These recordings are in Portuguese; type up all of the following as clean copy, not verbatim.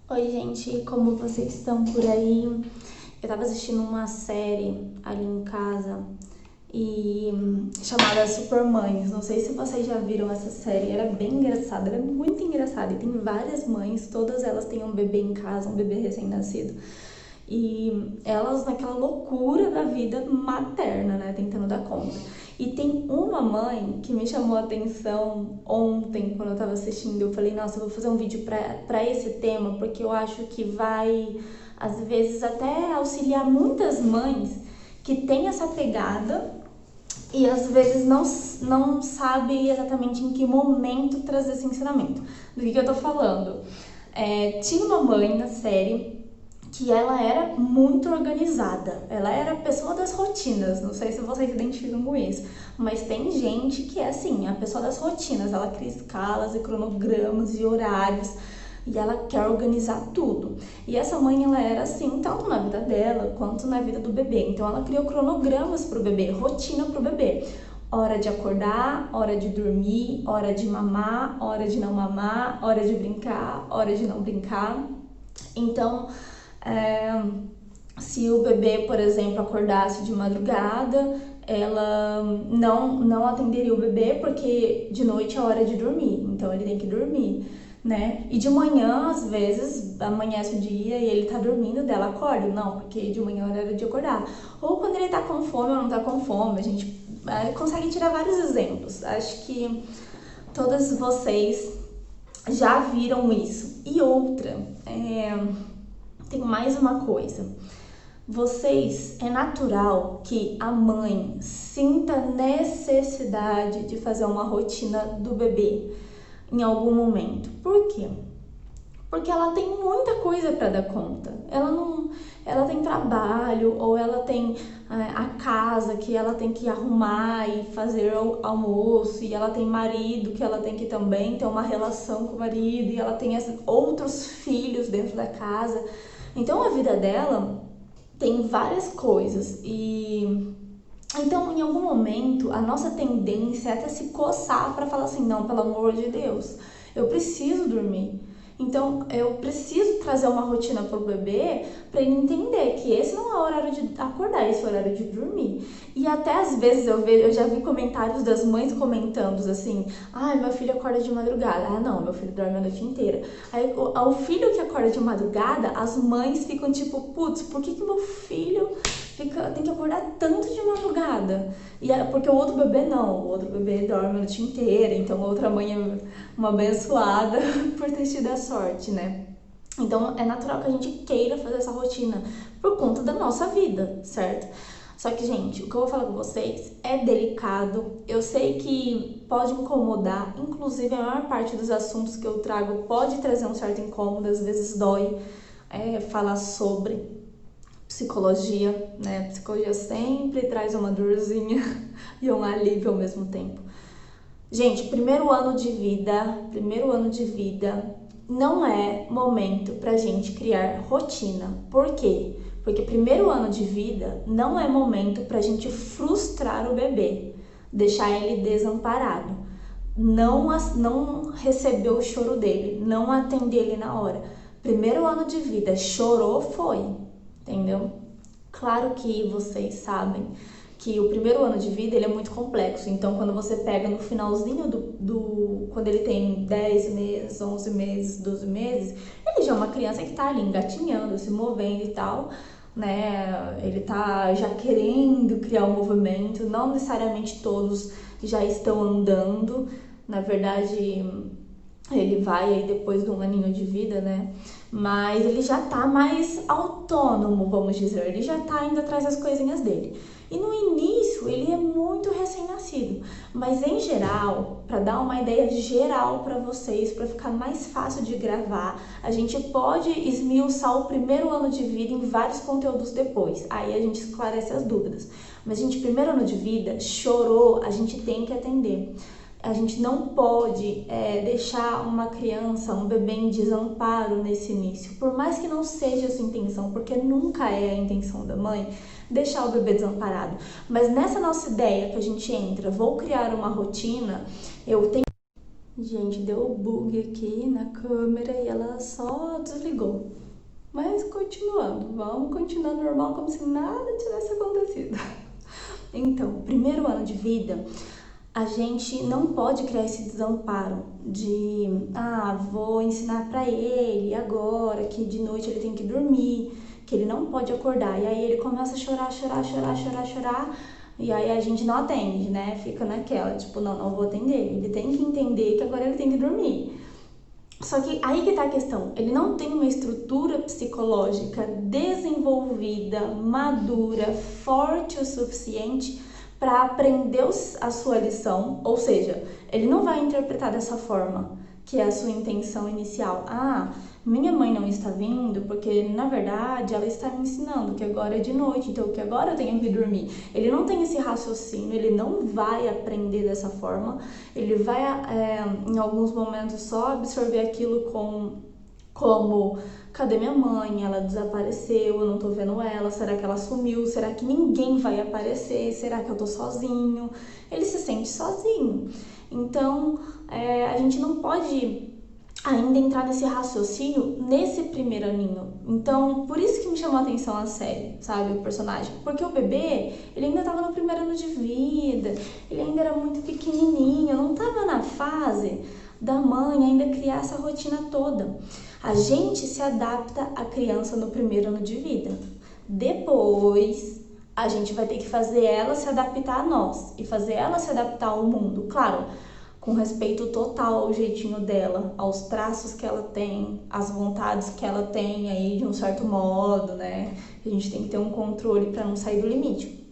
Oi, gente, como vocês estão por aí? Eu tava assistindo uma série ali em casa e chamada Super Mães. Não sei se vocês já viram essa série, ela é bem engraçada, ela é muito engraçada e tem várias mães, todas elas têm um bebê em casa, um bebê recém-nascido. E elas naquela loucura da vida materna, né, tentando dar conta. E tem uma mãe que me chamou a atenção ontem, quando eu tava assistindo. Eu falei, nossa, eu vou fazer um vídeo pra esse tema, porque eu acho que vai, às vezes, até auxiliar muitas mães que têm essa pegada e às vezes não sabe exatamente em que momento trazer esse ensinamento. Do que eu tô falando? Tinha uma mãe na série que ela era muito organizada, ela era a pessoa das rotinas, não sei se vocês se identificam com isso, mas tem gente que é assim, a pessoa das rotinas, ela cria escalas e cronogramas e horários, e ela quer organizar tudo. E essa mãe, ela era assim, tanto na vida dela quanto na vida do bebê. Então ela criou cronogramas pro bebê, rotina pro bebê. Hora de acordar, hora de dormir, hora de mamar, hora de não mamar, hora de brincar, hora de não brincar. Então, é, se o bebê, por exemplo, acordasse de madrugada, ela não atenderia o bebê porque de noite é hora de dormir, então ele tem que dormir, né? E de manhã, às vezes, amanhece o dia e ele tá dormindo, dela acorda? Não, porque de manhã é hora de acordar. Ou quando ele tá com fome ou não tá com fome, a gente consegue tirar vários exemplos. Acho que todas vocês já viram isso. E outra, tem mais uma coisa. Vocês, é natural que a mãe sinta necessidade de fazer uma rotina do bebê em algum momento. Por quê? Porque ela tem muita coisa para dar conta. Ela tem trabalho, ou ela tem a casa que ela tem que arrumar e fazer o almoço, e ela tem marido que ela tem que também ter uma relação com o marido, e ela tem outros filhos dentro da casa. Então a vida dela tem várias coisas e então em algum momento a nossa tendência é até se coçar para falar assim, não, pelo amor de Deus, eu preciso dormir. Então eu preciso trazer uma rotina pro bebê para ele entender que esse não é o horário de acordar, esse é o horário de dormir. E até às vezes eu já vi comentários das mães comentando assim, ai, meu filho acorda de madrugada. Ah, não, meu filho dorme a noite inteira. Aí o filho que acorda de madrugada, as mães ficam tipo, putz, por que meu filho tem que acordar tanto de madrugada? E porque o outro bebê não, o outro bebê dorme a noite inteira, então a outra mãe é uma abençoada por ter tido a sorte, né? Então é natural que a gente queira fazer essa rotina por conta da nossa vida, certo? Só que, gente, o que eu vou falar com vocês é delicado. Eu sei que pode incomodar, inclusive a maior parte dos assuntos que eu trago pode trazer um certo incômodo, às vezes dói falar sobre psicologia, né? Psicologia sempre traz uma dorzinha e um alívio ao mesmo tempo. Gente, primeiro ano de vida não é momento pra gente criar rotina. Por quê? Porque primeiro ano de vida não é momento pra gente frustrar o bebê, deixar ele desamparado, não receber o choro dele, não atender ele na hora. Primeiro ano de vida, chorou, foi, entendeu? Claro que vocês sabem que o primeiro ano de vida ele é muito complexo, então quando você pega no finalzinho quando ele tem 10 meses, 11 meses, 12 meses, ele já é uma criança que tá ali engatinhando, se movendo e tal, né? Ele tá já querendo criar um movimento, não necessariamente todos já estão andando, na verdade ele vai aí depois de um aninho de vida, né? Mas ele já tá mais autônomo, vamos dizer, ele já tá indo atrás das coisinhas dele. E no início ele é muito recém-nascido, mas em geral, para dar uma ideia geral para vocês, para ficar mais fácil de gravar, a gente pode esmiuçar o primeiro ano de vida em vários conteúdos depois, aí a gente esclarece as dúvidas. Mas, gente, primeiro ano de vida, chorou, a gente tem que atender. A gente não pode deixar uma criança, um bebê em desamparo nesse início, por mais que não seja a sua intenção, porque nunca é a intenção da mãe deixar o bebê desamparado. Mas nessa nossa ideia que a gente entra, vou criar uma rotina, eu tenho Gente, deu bug aqui na câmera e ela só desligou. Mas continuando, vamos continuar normal como se nada tivesse acontecido. Então, primeiro ano de vida, a gente não pode criar esse desamparo de, vou ensinar pra ele agora que de noite ele tem que dormir, que ele não pode acordar. E aí ele começa a chorar. E aí a gente não atende, né? Fica naquela, tipo, não vou atender. Ele tem que entender que agora ele tem que dormir. Só que aí que tá a questão, ele não tem uma estrutura psicológica desenvolvida, madura, forte o suficiente para aprender a sua lição, ou seja, ele não vai interpretar dessa forma, que é a sua intenção inicial. Minha mãe não está vindo porque, na verdade, ela está me ensinando que agora é de noite, então que agora eu tenho que dormir. Ele não tem esse raciocínio, ele não vai aprender dessa forma, ele vai, em alguns momentos, só absorver aquilo como cadê minha mãe? Ela desapareceu, eu não tô vendo ela, será que ela sumiu? Será que ninguém vai aparecer? Será que eu tô sozinho? Ele se sente sozinho. Então, a gente não pode ainda entrar nesse raciocínio nesse primeiro aninho. Então, por isso que me chamou a atenção a série, sabe, o personagem. Porque o bebê, ele ainda tava no primeiro ano de vida, ele ainda era muito pequenininho, não tava na fase da mãe ainda criar essa rotina toda. A gente se adapta à criança no primeiro ano de vida. Depois, a gente vai ter que fazer ela se adaptar a nós e fazer ela se adaptar ao mundo. Claro, com respeito total ao jeitinho dela, aos traços que ela tem, às vontades que ela tem aí de um certo modo, né? A gente tem que ter um controle para não sair do limite.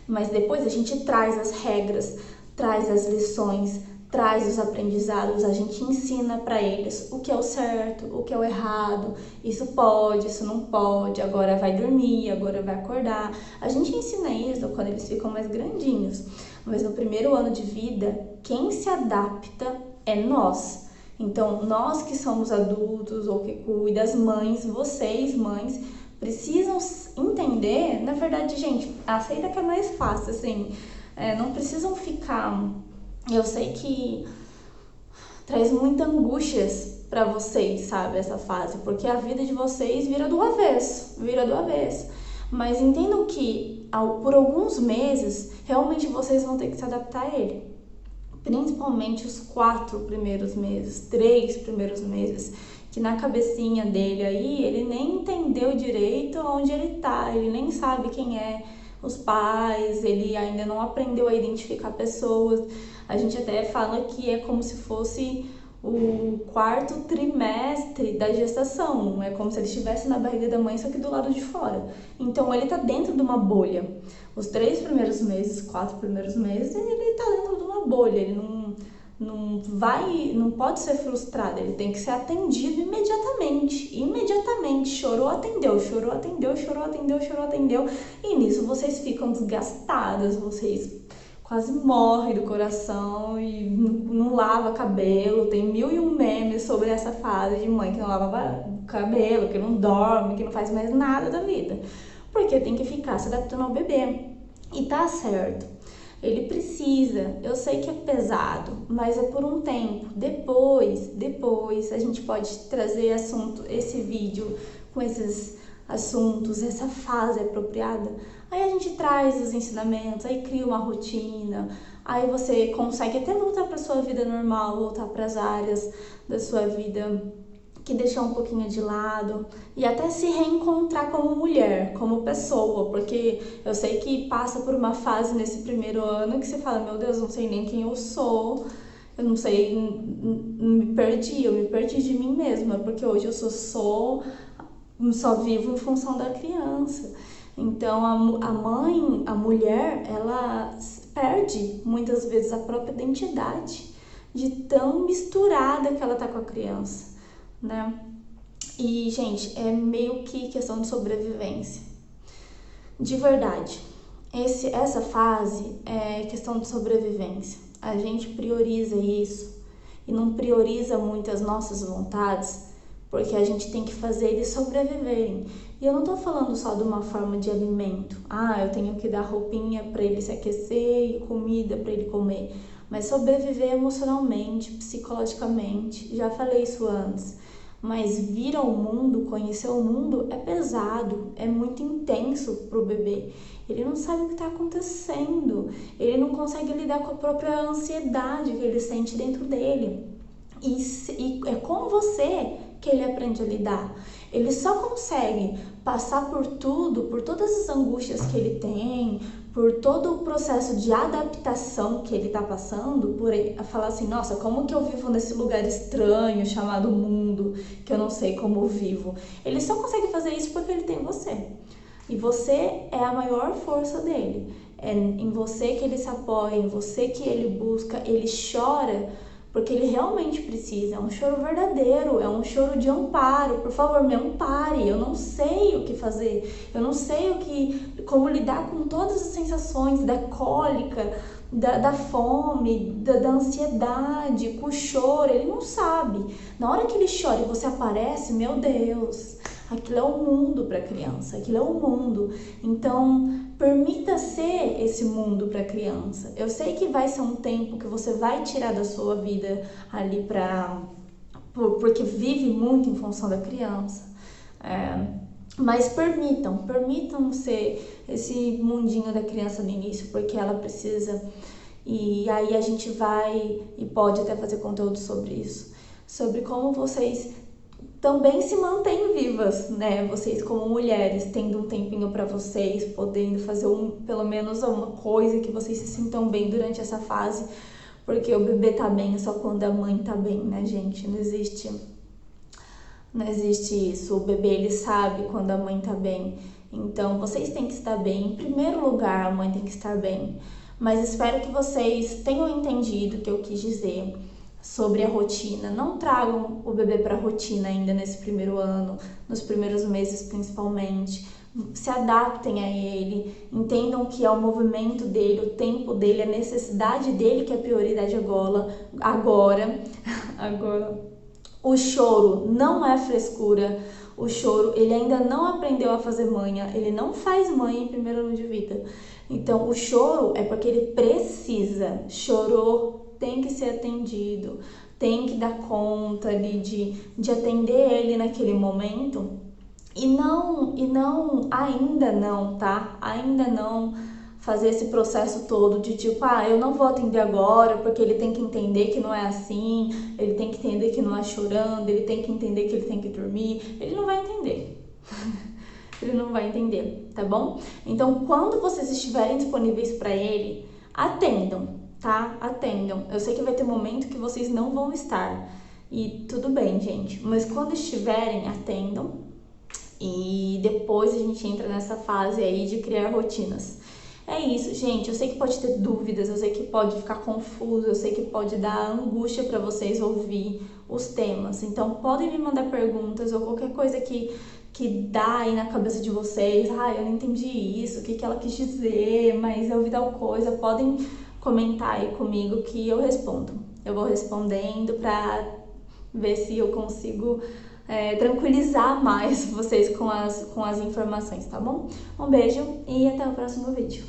Mas depois a gente traz as regras, traz as lições, traz os aprendizados, a gente ensina para eles o que é o certo, o que é o errado, isso pode, isso não pode, agora vai dormir, agora vai acordar. A gente ensina isso quando eles ficam mais grandinhos, mas no primeiro ano de vida, quem se adapta é nós. Então, nós que somos adultos ou que cuidam, as mães, vocês mães, precisam entender, na verdade, gente, aceita que é mais fácil, assim, não precisam ficar. Eu sei que traz muitas angústias para vocês, sabe, essa fase, porque a vida de vocês vira do avesso. Mas entendam que por alguns meses, realmente vocês vão ter que se adaptar a ele. Principalmente os 4 primeiros meses, 3 primeiros meses, que na cabecinha dele aí, ele nem entendeu direito onde ele tá, ele nem sabe quem é os pais, ele ainda não aprendeu a identificar pessoas. A gente até fala que é como se fosse o 4º trimestre da gestação, é como se ele estivesse na barriga da mãe, só que do lado de fora. Então ele tá dentro de uma bolha. Os 3 primeiros meses, 4 primeiros meses, ele tá dentro de uma bolha, ele não pode ser frustrado, ele tem que ser atendido imediatamente, chorou, atendeu, e nisso vocês ficam desgastadas, vocês quase morrem do coração e não lava cabelo, tem 1001 memes sobre essa fase de mãe que não lava cabelo, que não dorme, que não faz mais nada da vida, porque tem que ficar se adaptando ao bebê, e tá certo. Ele precisa, eu sei que é pesado, mas é por um tempo. Depois a gente pode trazer esse vídeo com esses assuntos, essa fase apropriada. Aí a gente traz os ensinamentos, aí cria uma rotina, aí você consegue até voltar para sua vida normal, voltar para as áreas da sua vida que deixou um pouquinho de lado, e até se reencontrar como mulher, como pessoa, porque eu sei que passa por uma fase nesse primeiro ano que você fala, meu Deus, não sei nem quem eu sou, eu não sei, eu me perdi de mim mesma, porque hoje eu só vivo em função da criança. Então a mulher, ela perde muitas vezes a própria identidade, de tão misturada que ela tá com a criança, né? E, gente, é meio que questão de sobrevivência. De verdade, essa fase é questão de sobrevivência. A gente prioriza isso e não prioriza muito as nossas vontades, porque a gente tem que fazer eles sobreviverem. E eu não tô falando só de uma forma de alimento. Eu tenho que dar roupinha para ele se aquecer e comida para ele comer. mas sobreviver emocionalmente, psicologicamente, já falei isso antes. Mas vir ao mundo, conhecer o mundo é pesado, é muito intenso para o bebê. Ele não sabe o que está acontecendo, ele não consegue lidar com a própria ansiedade que ele sente dentro dele. E é com você que ele aprende a lidar. Ele só consegue passar por tudo, por todas as angústias que ele tem, por todo o processo de adaptação que ele está passando, por ele falar assim, nossa, como que eu vivo nesse lugar estranho chamado mundo, que eu não sei como eu vivo. Ele só consegue fazer isso porque ele tem você. E você é a maior força dele. É em você que ele se apoia, em você que ele busca, ele chora porque ele realmente precisa. É um choro verdadeiro, é um choro de amparo. Por favor, me ampare. Eu não sei o que fazer. Eu não sei como lidar com todas as sensações da cólica, da fome, da ansiedade, com o choro. Ele não sabe. Na hora que ele chora e você aparece, meu Deus, aquilo é o mundo para a criança. Aquilo é o mundo. Então, permita ser esse mundo para a criança. Eu sei que vai ser um tempo que você vai tirar da sua vida ali porque vive muito em função da criança. Mas permitam ser esse mundinho da criança no início, porque ela precisa. E aí a gente vai e pode até fazer conteúdo sobre isso, sobre como vocês também se mantêm vivas, né? Vocês como mulheres, tendo um tempinho para vocês, podendo fazer pelo menos uma coisa que vocês se sintam bem durante essa fase, porque o bebê tá bem só quando a mãe tá bem, né, gente? Não existe isso. O bebê, ele sabe quando a mãe tá bem. Então, vocês têm que estar bem. Em primeiro lugar, a mãe tem que estar bem. Mas espero que vocês tenham entendido o que eu quis dizer sobre a rotina. Não tragam o bebê para a rotina ainda nesse primeiro ano, nos primeiros meses principalmente. Se adaptem a ele, entendam que é o movimento dele, o tempo dele, a necessidade dele que é a prioridade agora. O choro não é frescura. O choro, ele ainda não aprendeu a fazer manha, ele não faz manha em primeiro ano de vida. Então, o choro é porque ele precisa. Chorou, tem que ser atendido, tem que dar conta ali de atender ele naquele momento. Ainda não, tá? Ainda não fazer esse processo todo de tipo, eu não vou atender agora porque ele tem que entender que não é assim, ele tem que entender que não é chorando, ele tem que entender que ele tem que dormir. Ele não vai entender. Ele não vai entender, tá bom? Então, quando vocês estiverem disponíveis para ele, atendam, tá? Atendam. Eu sei que vai ter momento que vocês não vão estar. E tudo bem, gente. Mas quando estiverem, atendam. E depois a gente entra nessa fase aí de criar rotinas. É isso, gente. Eu sei que pode ter dúvidas, eu sei que pode ficar confuso, eu sei que pode dar angústia para vocês ouvir os temas. Então, podem me mandar perguntas ou qualquer coisa que dá aí na cabeça de vocês. Eu não entendi isso, o que ela quis dizer, mas eu ouvi tal coisa. Podem comentar aí comigo que eu respondo. Eu vou respondendo para ver se eu consigo tranquilizar mais vocês com as informações, tá bom? Um beijo e até o próximo vídeo.